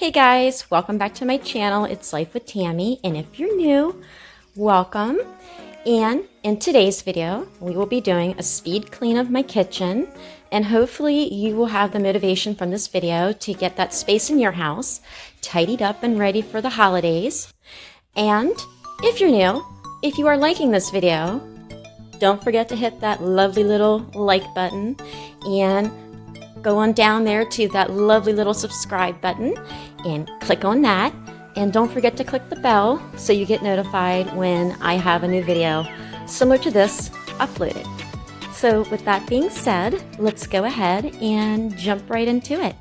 Hey guys, welcome back to my channel. It's Life with Tammy, and if you're new, welcome. And in today's video, we will be doing a speed clean of my kitchen, and hopefully you will have the motivation from this video to get that space in your house tidied up and ready for the holidays. And if you're new, if you are liking this video, don't forget to hit that lovely little like button and go on down there to that lovely little subscribe button and click on that. And don't forget to click the bell so you get notified when I have a new video similar to this uploaded. So with that being said, let's go ahead and jump right into it.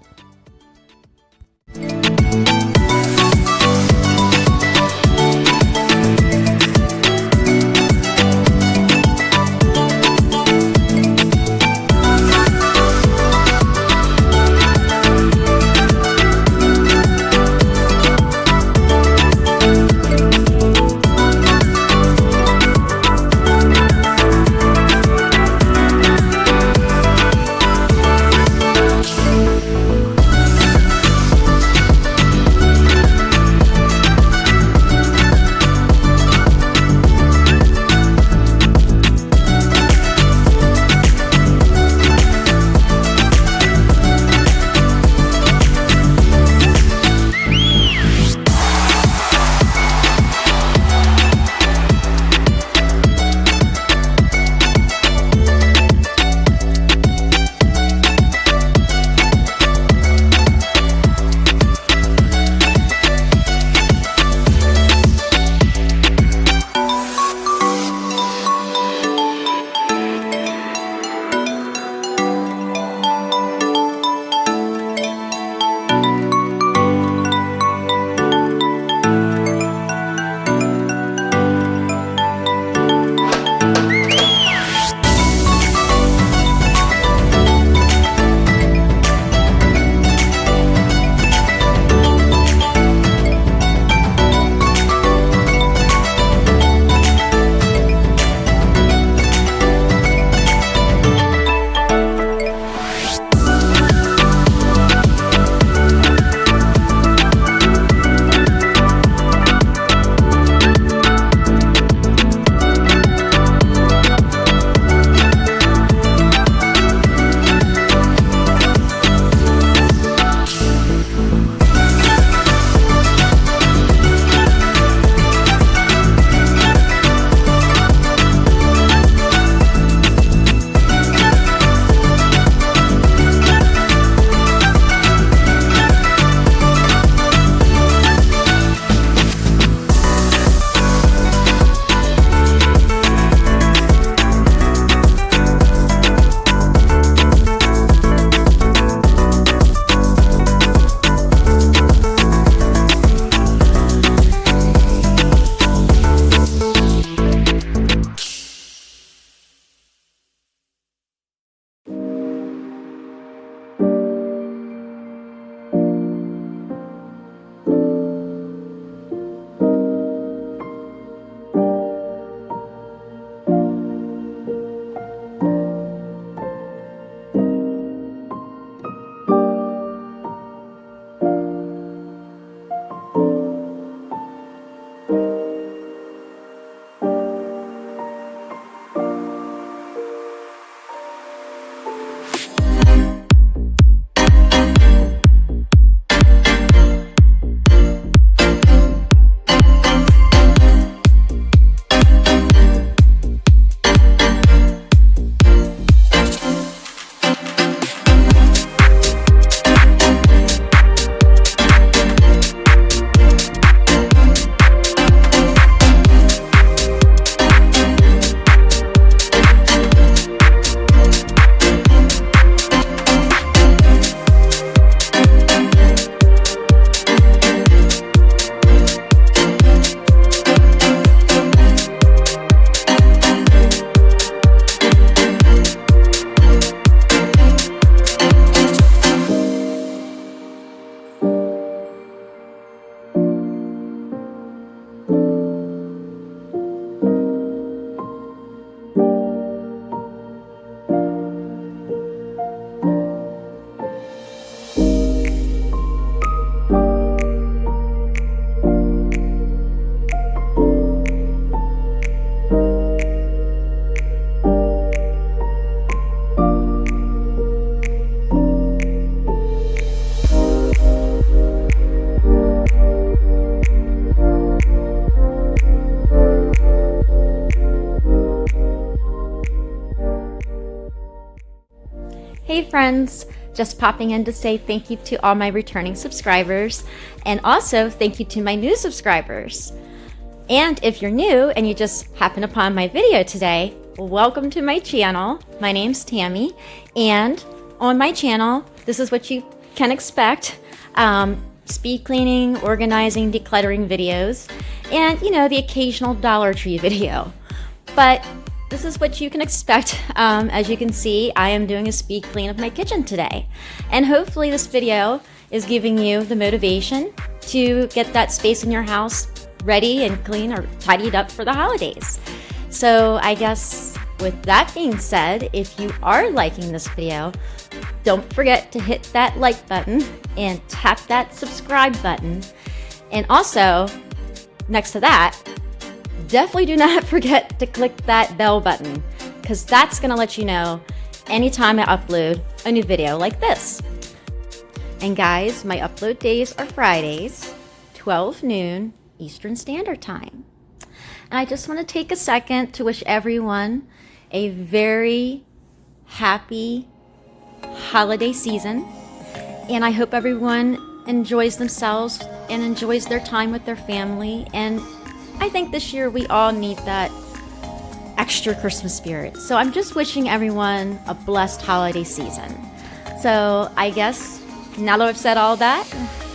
Hey friends, just popping in to say thank you to all my returning subscribers, and also thank you to my new subscribers. And if you're new and you just happen upon my video today, welcome to my channel. My name's Tammy, and on my channel, this is what you can expect. Speed cleaning, organizing, decluttering videos, and the occasional Dollar Tree video. But this is what you can expect. As you can see, I am doing a speed clean of my kitchen today. And hopefully this video is giving you the motivation to get that space in your house ready and clean or tidied up for the holidays. So I guess with that being said, if you are liking this video, don't forget to hit that like button and tap that subscribe button. And also, next to that, definitely do not forget to click that bell button, because that's going to let you know anytime I upload a new video like this. And guys, my upload days are Fridays, 12 noon Eastern Standard Time. And I just want to take a second to wish everyone a very happy holiday season. And I hope everyone enjoys themselves and enjoys their time with their family. And I think this year we all need that extra Christmas spirit. So I'm just wishing everyone a blessed holiday season. So I guess now that I've said all that,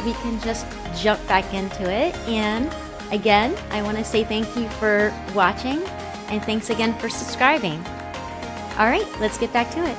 we can just jump back into it. And again, I want to say thank you for watching, and thanks again for subscribing. All right, let's get back to it.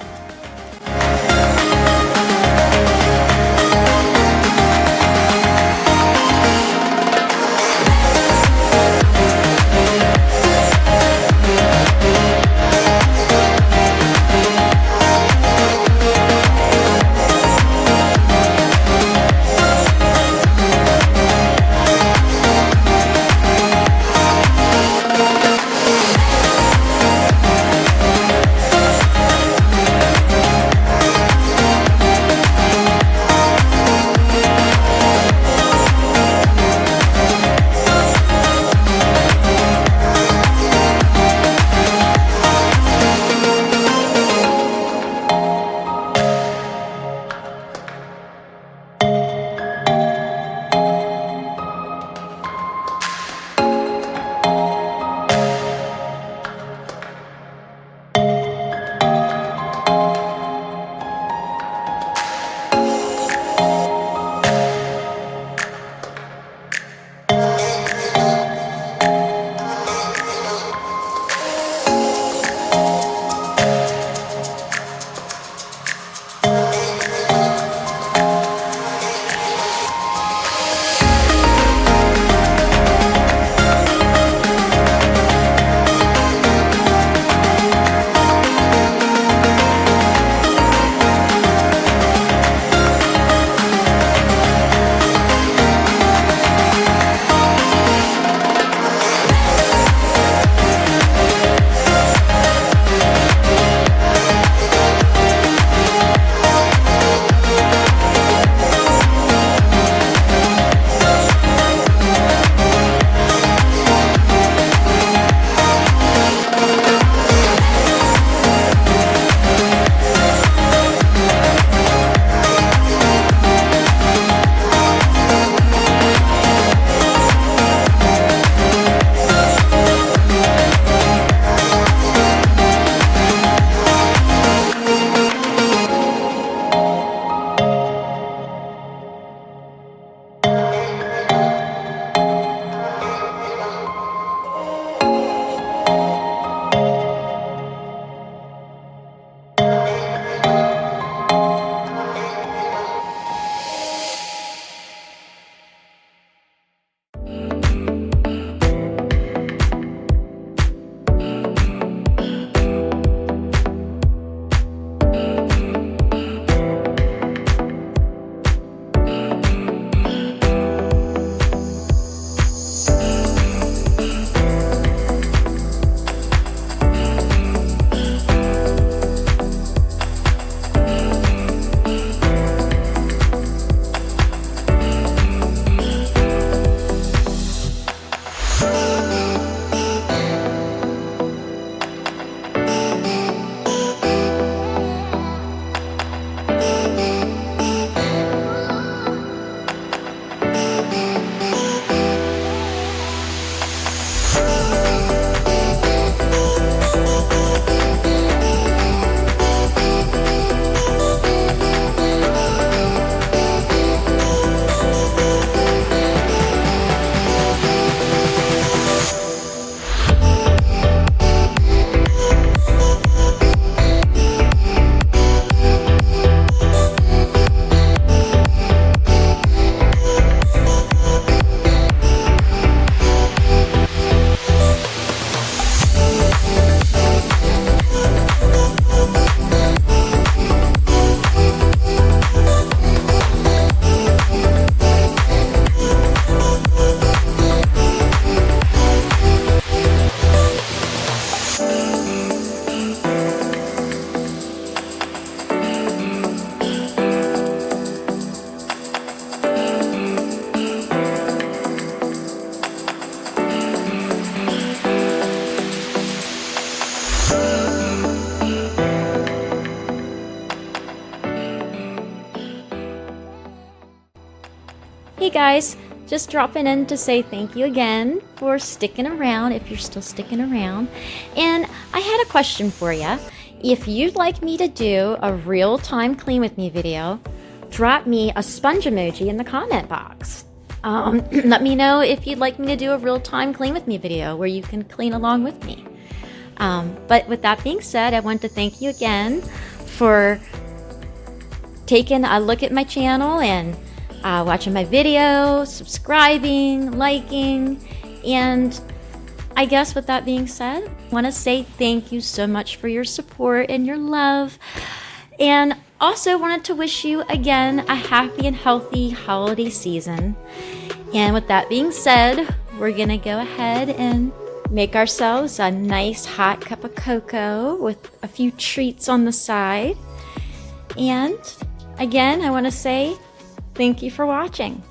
guys, just dropping in to say thank you again for sticking around, if you're still sticking around. And I had a question for you. If you'd like me to do a real-time Clean With Me video, drop me a sponge emoji in the comment box. Let me know if you'd like me to do a real-time Clean With Me video where you can clean along with me. But with that being said, I want to thank you again for taking a look at my channel and watching my videos, subscribing, liking, and I guess with that being said, I want to say thank you so much for your support and your love, and also wanted to wish you again a happy and healthy holiday season. And with that being said, we're gonna go ahead and make ourselves a nice hot cup of cocoa with a few treats on the side. And again, I want to say thank you for watching.